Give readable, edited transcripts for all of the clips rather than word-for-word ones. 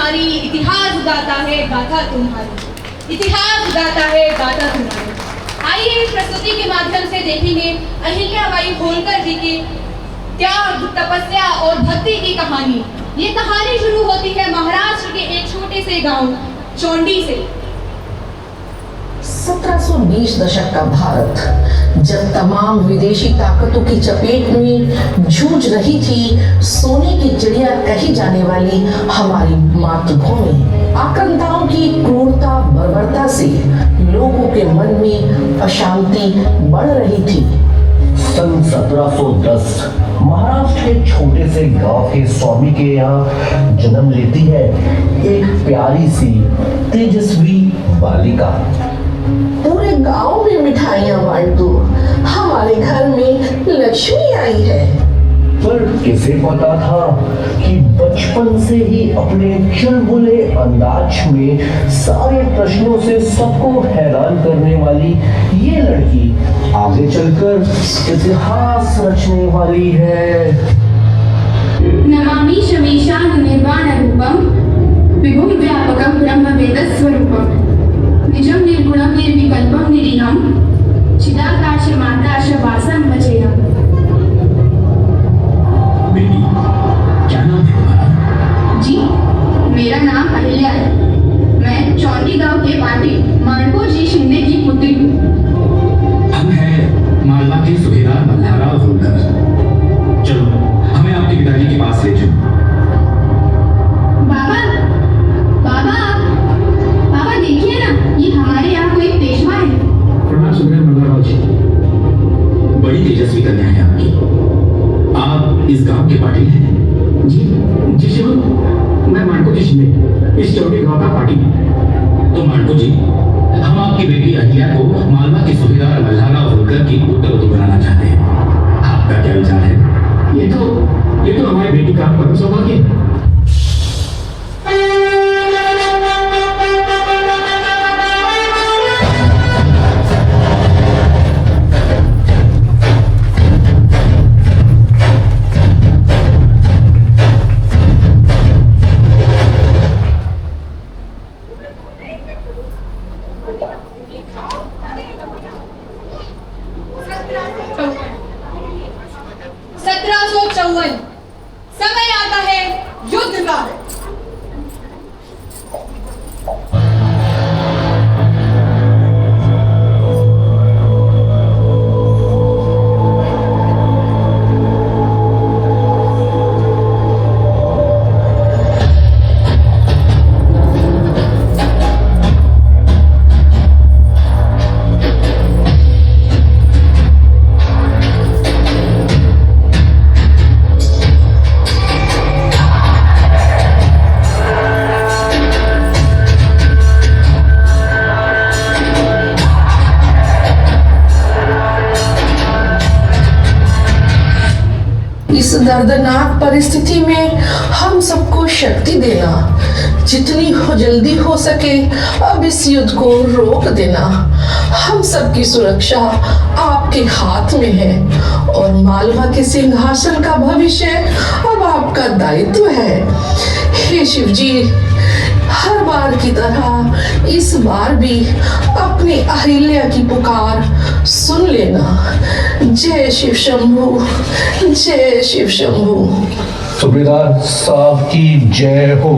तुम्हारी, इतिहास गाता है गाथा तुम्हारी, इतिहास गाता है गाथा तुम्हारी। आइए इस प्रस्तुति के माध्यम से देखेंगे अहिल्याबाई होलकर जी की त्याग, तपस्या और भक्ति की कहानी। ये कहानी शुरू होती है महाराष्ट्र के एक छोटे से गांव चौंडी से। 1720 दशक का भारत जब तमाम विदेशी ताकतों की चपेट में जूझ रही थी, सोने की चिड़िया कही जाने वाली हमारी मातृभूमि आक्रांताओं की क्रूरता बर्बरता से लोगों के मन में अशांति बढ़ रही थी। सन 1710 महाराष्ट्र के छोटे से गांव के स्वामी के यहाँ जन्म लेती है एक प्यारी सी तेजस्वी बालिका। पूरे गांव में मिठाइयां बांट दो, हमारे घर में लक्ष्मी आई है। पर किसे पता था कि बचपन से ही अपने चुलबुले अंदाज में सारे प्रश्नों से सबको हैरान करने वाली ये लड़की आगे चलकर इतिहास रचने वाली है। नमामि शमीशान निर्वाण रूपम विभुम व्यापकम ब्रह्म वेद स्वरूपम निजम निर्गुणम निर्विकल्पम निरीहम चिदाकाश माताश वासम भजेहम। बेटी, क्या नाम है तुम्हारा? जी, मेरा नाम अहिल्या है। मैं चौंडी गांव के पाटी मांडको जी शिंदे की पुत्री हूँ। हम हैं मालवा के सुबेदार मल्हारराव होलकर। चलो, हमें आपके पिताजी के पास ले चलो। बाबा, बाबा, बाबा देखिए ना, ये हमारे यहाँ कोई पेशवा है। प्रणाम सुबेदार मल्हारराव जी। बड़ी तेजस्वी कन्या है आपकी। आप इस गांव के पाटिल हैं? जी शिव, मैं मांडको जी शिंदे, इस चौकी गांव का पाटिल। तो मांडको जी, हम आपकी बेटी अहिल्या को मालवा के सुबेदार मल्हारराव होलकर की पुत्रवधू बनाना चाहते हैं। आपका क्या विचार है? ये तो हमारी बेटी का परम सौभाग्य है। समय आता है युद्ध का। इस दर्दनाक परिस्थिति में हम सबको शक्ति देना, जितनी हो जल्दी हो सके अब इस युद्ध को रोक देना। हम सबकी सुरक्षा आपके हाथ में है और मालवा के सिंहासन का भविष्य अब आपका दायित्व है। हे शिव जी, हर बार की तरह इस बार भी अपनी अहिल्या की पुकार सुन लेना। जय शिव शंभू, जय शिव शंभू। सुबेदार साहब की जय हो।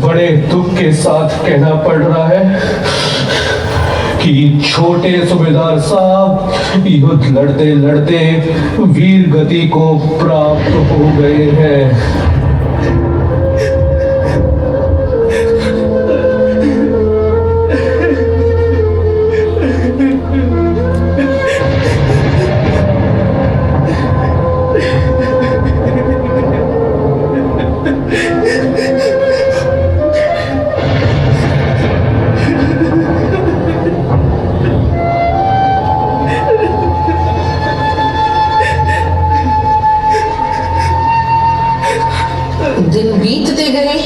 बड़े दुख के साथ कहना पड़ रहा है कि छोटे सुबेदार साहब युद्ध लड़ते लड़ते वीर गति को प्राप्त हो गए हैं। दिन बीतते गए,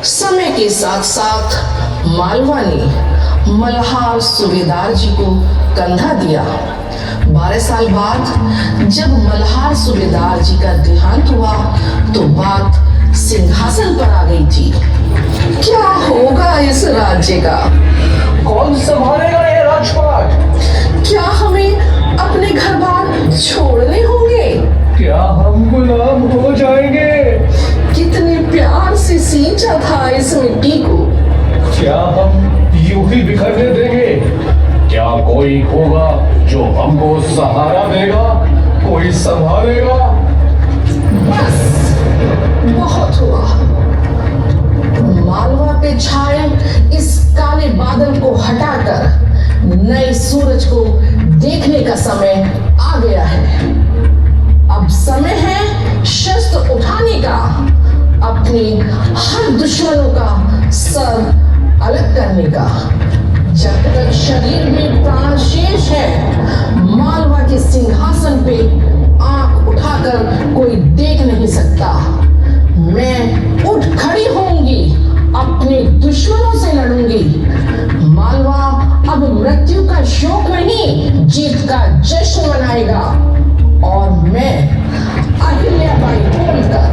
समय के साथ साथ मालवा ने मल्हार सूबेदार जी को कंधा दिया। 12 साल बाद जब मल्हार सूबेदार जी का देहांत हुआ तो बात सिंहासन पर आ गई थी। क्या होगा इस राज्य का? कौन संभालेगा ये राजपाट? क्या हमें अपने घर बार छोड़ने होंगे? क्या हम गुलाम हो जाएंगे? कितने प्यार से सींचा था इस मिट्टी को। क्या हम यूं ही बिखरने देंगे? क्या कोई होगा जो हमको सहारा देगा, कोई संभालेगा? बस बहुत हुआ। मालवा पे छाए इस काले बादल को हटाकर नए सूरज को देखने का समय आ गया है। अब समय है शस्त्र उठाने का, अपने हर दुश्मनों का सर अलग करने का। जब तक शरीर में प्राण शेष है, मालवा के सिंहासन पे आंख उठाकर कोई देख नहीं सकता। मैं उठ खड़ी होंगी, अपने दुश्मनों से लड़ूंगी। मालवा अब मृत्यु का शोक नहीं, जीत का जश्न मनाएगा। और मैं अहिल्याबाई होलकर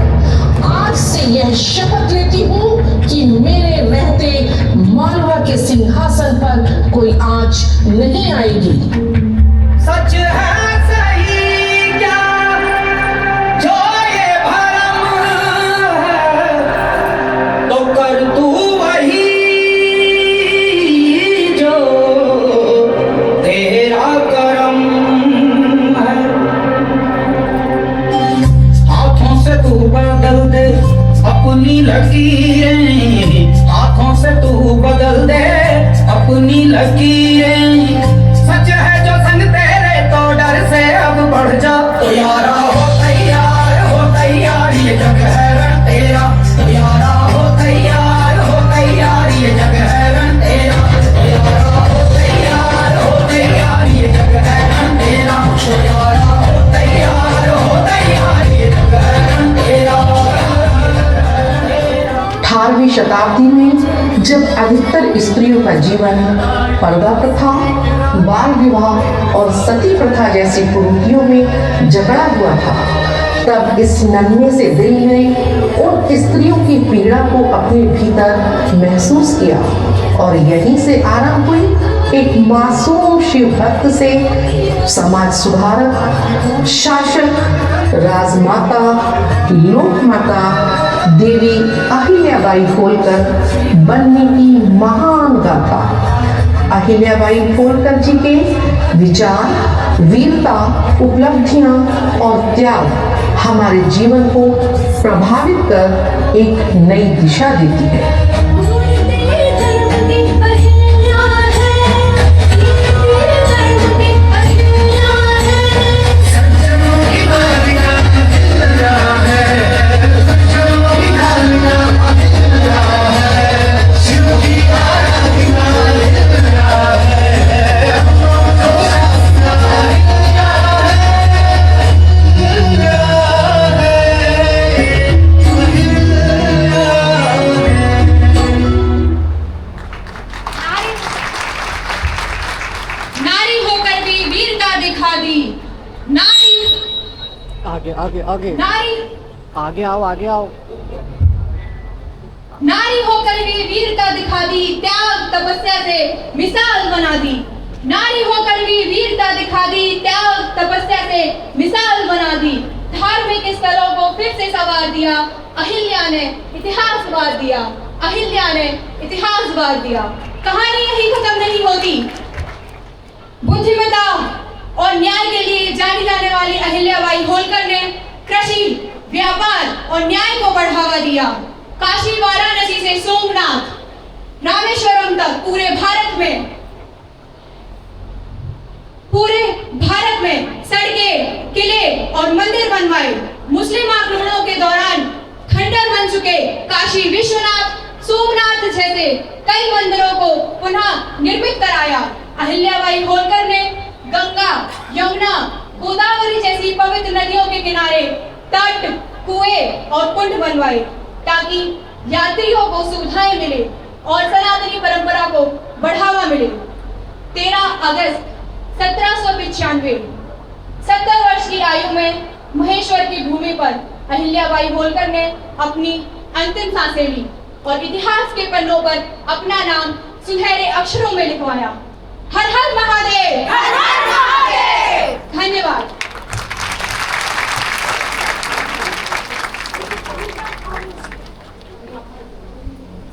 आज से यह शपथ लेती हूँ कि मेरे रहते मालवा के सिंहासन पर कोई आंच नहीं आएगी। सच है सही क्या जो ये भरम है, तो कर तू वही जो तेरा करम है। हाथों से तू बदल दे अपनी लकीरें, हाथों से तू बदल दे अपनी लकीरें। सच है जो संग तेरे तो डर से अब बढ़ जा। तो यारा हो तैयार ये जग है रण तेरा। तो यारा हो तैयार ये जग है रण तेरा। तो यारा हो तैयार ये जग है रण तेरा। तो यारा हो तैयार ये जग है रण तेरा। 18वीं शताब्दी में जब अधिकतर स्त्रियों का जीवन पर्दा प्रथा, बाल विवाह और सती प्रथा जैसी कुरीतियों में जकड़ा हुआ था, तब इस नन्हे से दिल ने उन स्त्रियों की पीड़ा को अपने भीतर महसूस किया और यहीं से आरंभ हुई एक मासूम शिव भक्त से समाज सुधारक, शासक, राजमाता, लोकमाता देवी अहिल्याबाई होलकर बनने की महान गाथा। अहिल्याबाई होलकर जी के विचार, वीरता, उपलब्धियां और त्याग हमारे जीवन को प्रभावित कर एक नई दिशा देती है। आगे नारी आगे आओ। नारी होकर भी वीरता दिखा दी, त्याग तपस्या से मिसाल बना दी। नारी होकर भी वीरता दिखा दी, त्याग तपस्या से मिसाल बना दी। धार्मिक स्थलों को फिर से संवार दिया, अहिल्या ने इतिहास वार दिया। अहिल्या ने इतिहास वार दिया। कहानी यही खत्म नहीं होती। बुद्धिमता और न्याय के लिए जानी जाने वाली अहिल्याबाई होलकर ने कृषि, व्यापार और न्याय को बढ़ावा दिया। काशी, वाराणसी से सोमनाथ, रामेश्वरम तक पूरे भारत में सड़कें, किले और मंदिर बनवाए। मुस्लिम आक्रमणों के दौरान खंडर बन चुके काशी विश्वनाथ, सोमनाथ जैसे कई मंदिरों को पुनः निर्मित कराया। अहिल्याबाई होलकर ने गंगा, यमुना, गोदावरी जैसी पवित्र नदियों के किनारे तट, कुएं और कुंड बनवाए ताकि यात्रियों को सुविधाएं मिले और सनातनी परंपरा को बढ़ावा मिले। 13 अगस्त 1795 70 वर्ष की आयु में महेश्वर की भूमि पर अहिल्याबाई होलकर ने अपनी अंतिम सांसें ली और इतिहास के पन्नों पर अपना नाम सुनहरे अक्षरों में लिखवाया। हर हर महादेव।